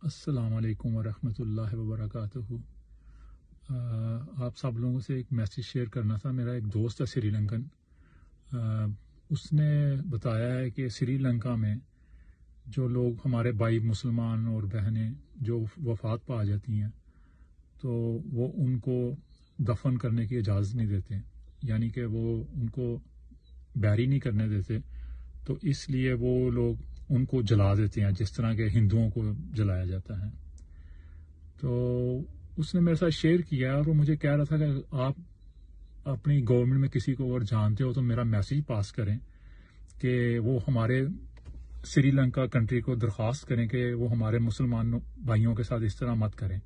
السلام علیکم ورحمۃ اللہ وبرکاتہ۔ آپ سب لوگوں سے ایک میسیج شیئر کرنا تھا۔ میرا ایک دوست ہے سری لنکن، اس نے بتایا ہے کہ سری لنکا میں جو لوگ ہمارے بھائی مسلمان اور بہنیں جو وفات پا جاتی ہیں تو وہ ان کو دفن کرنے کی اجازت نہیں دیتے، یعنی کہ وہ ان کو بیری نہیں کرنے دیتے، تو اس لیے وہ لوگ ان کو جلا دیتے ہیں جس طرح کے ہندوؤں کو جلایا جاتا ہے۔ تو اس نے میرے ساتھ شیئر کیا اور وہ مجھے کہہ رہا تھا کہ آپ اپنی گورنمنٹ میں کسی کو اگر جانتے ہو تو میرا میسیج پاس کریں کہ وہ ہمارے سری لنکا کنٹری کو درخواست کریں کہ وہ ہمارے مسلمان بھائیوں کے ساتھ اس طرح مت کریں،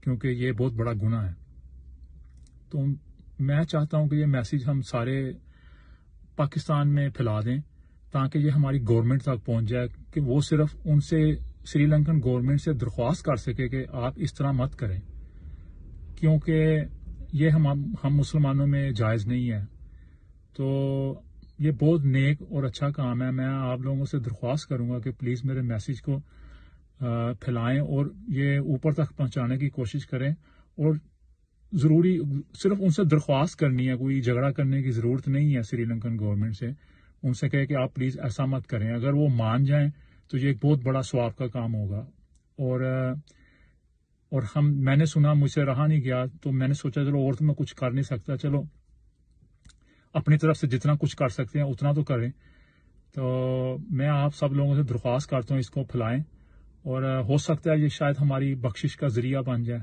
کیونکہ یہ بہت بڑا گناہ ہے۔ تو میں چاہتا ہوں کہ یہ میسیج ہم سارے پاکستان میں پھیلا دیں تاکہ یہ ہماری گورنمنٹ تک پہنچ جائے کہ وہ صرف ان سے سری لنکن گورنمنٹ سے درخواست کر سکے کہ آپ اس طرح مت کریں، کیونکہ یہ ہم مسلمانوں میں جائز نہیں ہے۔ تو یہ بہت نیک اور اچھا کام ہے۔ میں آپ لوگوں سے درخواست کروں گا کہ پلیز میرے میسیج کو پھیلائیں اور یہ اوپر تک پہنچانے کی کوشش کریں، اور ضروری صرف ان سے درخواست کرنی ہے، کوئی جھگڑا کرنے کی ضرورت نہیں ہے سری لنکن گورنمنٹ سے۔ ان سے کہے کہ آپ پلیز ایسا مت کریں، اگر وہ مان جائیں تو یہ ایک بہت بڑا ثواب کا کام ہوگا۔ اور میں نے سنا، مجھ سے رہا نہیں گیا، تو میں نے سوچا چلو اور تو میں کچھ کر نہیں سکتا، چلو اپنی طرف سے جتنا کچھ کر سکتے ہیں اتنا تو کریں۔ تو میں آپ سب لوگوں سے درخواست کرتا ہوں اس کو پھیلائیں، اور ہو سکتا ہے یہ شاید ہماری بخشش کا ذریعہ بن جائے۔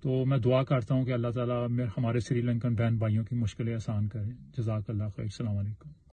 تو میں دعا کرتا ہوں کہ اللہ تعالیٰ ہمارے سری لنکن بہن بھائیوں کی مشکلیں آسان کریں۔ جزاک اللہ خیر۔ السلام علیکم۔